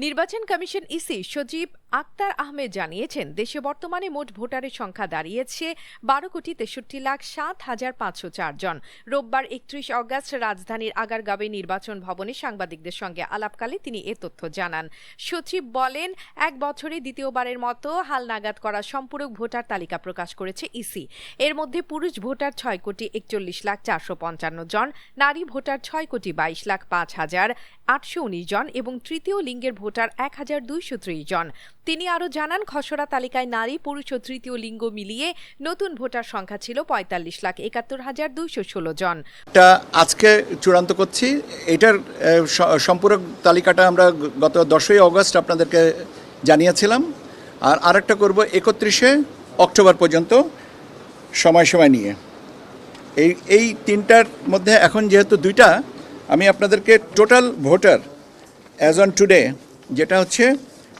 নির্বাচন commission EC সচিব আক্তার আহমেদ জানিয়েছেন, দেশে বর্তমানে মোট ভোটারের সংখ্যা দাঁড়িয়েছে 12,63,7,504 জন। রোববার 31 অগস্ট রাজধানীর আগারগাঁওয়ে নির্বাচন ভবনে সাংবাদিকদের সঙ্গে আলাপকালে তিনি এ তথ্য জানান। সচিব বলেন, এক বছরে দ্বিতীয়বারের মতো হালনাগাদ করা সম্পূরক ভোটার তালিকা প্রকাশ করেছে ইসি। এর মধ্যে পুরুষ ভোটার 6,41,455 জন, নারী ভোটার 6,22,05,819 জন এবং তৃতীয় লিঙ্গের ভোটার 1,230 জন। তিনি আরও জানান, খসড়া তালিকায় নারী, পুরুষ ও তৃতীয় লিঙ্গ মিলিয়ে নতুন ভোটার সংখ্যা ছিল 45,71,216 জন। আজকে চূড়ান্ত করছি। এটার সম্পূরক তালিকাটা আমরা গত 10ই অগস্ট আপনাদেরকে জানিয়েছিলাম, আর আরেকটা করব 31শে অক্টোবর পর্যন্ত সময় নিয়ে। এই তিনটার মধ্যে এখন যেহেতু দুইটা, আমি আপনাদেরকে total voter as on today যেটা হচ্ছে,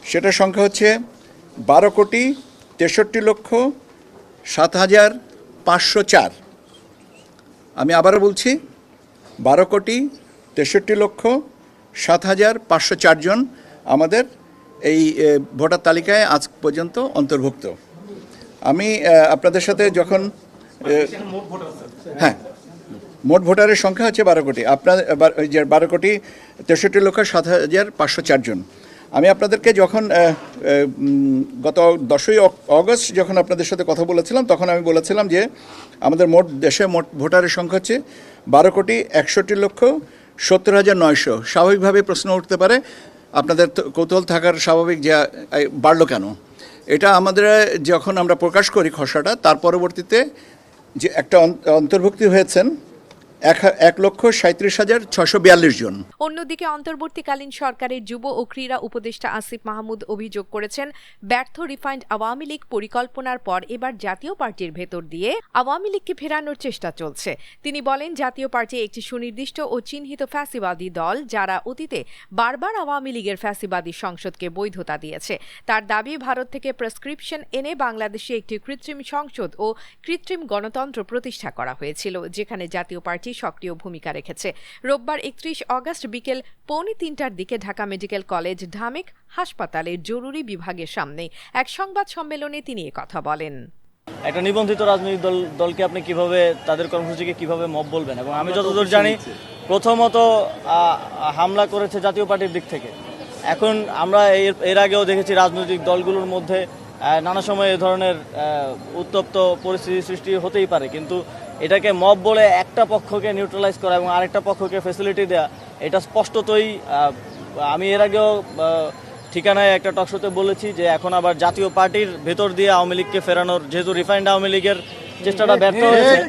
সেটার সংখ্যা হচ্ছে 12,63,7,504। আমি আবারও বলছি, 12,63,7,504 জন আমাদের এই ভোটার তালিকায় আজ পর্যন্ত অন্তর্ভুক্ত। আমি আপনাদের সাথে যখন হ্যাঁ, মোট ভোটারের সংখ্যা হচ্ছে 12 কোটি, আপনার 12,63,7,504 জন। আমি আপনাদেরকে যখন গত 10ই অগস্ট যখন আপনাদের সাথে কথা বলেছিলাম, তখন আমি বলেছিলাম যে আমাদের দেশে মোট ভোটারের সংখ্যা হচ্ছে 12,61,70,900। স্বাভাবিকভাবে প্রশ্ন উঠতে পারে, আপনাদের কৌতূহল থাকার স্বাভাবিক, যে বাড়লো কেন। এটা আমাদের যখন আমরা প্রকাশ করি খসড়াটা, তার পরবর্তীতে যে একটা অন্তর্ভুক্তি হয়েছেন 1,37,642 জন। অন্যদিকে অন্তর্বর্তীকালীন সরকারের যুব ও ক্রীড়া উপদেষ্টা আসিফ মাহমুদ অভিযোগ করেছেন, ব্যর্থ রিফাইন্ড আওয়ামী লীগ পরিকল্পনার পর এবার জাতীয় পার্টির ভেতর দিয়ে আওয়ামী লীগকে ফেরানোর চেষ্টা চলছে। তিনি বলেন, জাতীয় পার্টি একটি সুনির্দিষ্ট ও চিহ্নিত ফ্যাসিবাদী দল, যারা অতীতে বারবার আওয়ামী লীগের ফ্যাসিবাদী সংসদকে বৈধতা দিয়েছে। তার দাবি, ভারত থেকে প্রেসক্রিপশন এনে বাংলাদেশে একটি কৃত্রিম সংসদ ও কৃত্রিম গণতন্ত্র প্রতিষ্ঠা করা হয়েছিল, যেখানে জাতীয় পার্টি সক্রিয় ভূমিকা রেখেছে। রোববার 31 অগস্ট বিকেল 2:45টার দিকে ঢাকা মেডিকেল কলেজ ঢামেক হাসপাতালের জরুরি বিভাগের সামনে এক সংবাদ সম্মেলনে তিনি কথা বলেন। একটা নিবন্ধিত রাজনৈতিক দলকে আপনি কিভাবে, তাদের কর্মসূচিকে কিভাবে মব বলবেন? এবং আমি যতদূর জানি, প্রথমত হামলা করেছে জাতীয় পার্টির দিক থেকে। এখন আমরা এর আগেও দেখেছি রাজনৈতিক দলগুলোর মধ্যে নানা সময় এ ধরনের উত্তপ্ত পরিস্থিতি সৃষ্টি হতেই পারে, কিন্তু এটাকে মব বলে একটা পক্ষকে নিউট্রালাইজ করা এবং আরেকটা পক্ষকে ফ্যাসিলিটি দেওয়া, এটা স্পষ্টতই, আমি এর আগেও ঠিকানায় একটা টকশোতে বলেছি যে এখন আবার জাতীয় পার্টির ভেতর দিয়ে আওয়ামী লীগকে ফেরানোর, যেহেতু রিফাইন্ড আওয়ামী লীগের চেষ্টাটা ব্যর্থ হয়েছে,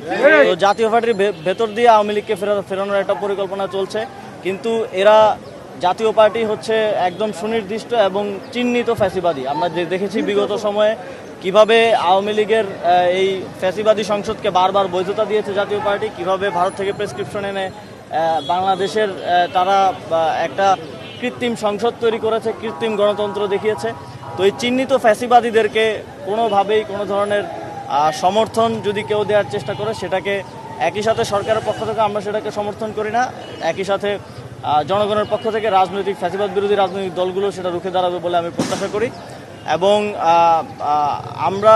তো জাতীয় পার্টির ভেতর দিয়ে আওয়ামী লীগকে ফেরানোর একটা পরিকল্পনা চলছে। কিন্তু এরা, জাতীয় পার্টি হচ্ছে একদম সুনির্দিষ্ট এবং চিহ্নিত ফ্যাসিবাদী। আমরা দেখেছি বিগত সময়ে কিভাবে আওয়ামী লীগের এই ফ্যাসিবাদী সংসদকে বারবার বৈধতা দিয়েছে জাতীয় পার্টি, কিভাবে ভারত থেকে প্রেসক্রিপশন এনে বাংলাদেশের তারা একটা কৃত্রিম সংসদ তৈরি করেছে, কৃত্রিম গণতন্ত্র দেখিয়েছে। তো এই চিহ্নিত ফ্যাসিবাদীদেরকে কোনোভাবেই কোনো ধরনের সমর্থন যদি কেউ দেওয়ার চেষ্টা করে, সেটাকে একই সাথে সরকারের পক্ষ থেকে আমরা সেটাকে সমর্থন করি না, একই সাথে জনগণের পক্ষ থেকে রাজনৈতিক ফ্যাসিবাদ বিরোধী রাজনৈতিক দলগুলো সেটা রুখে দাঁড়াবে বলে আমি প্রত্যাশা করি। এবং আমরা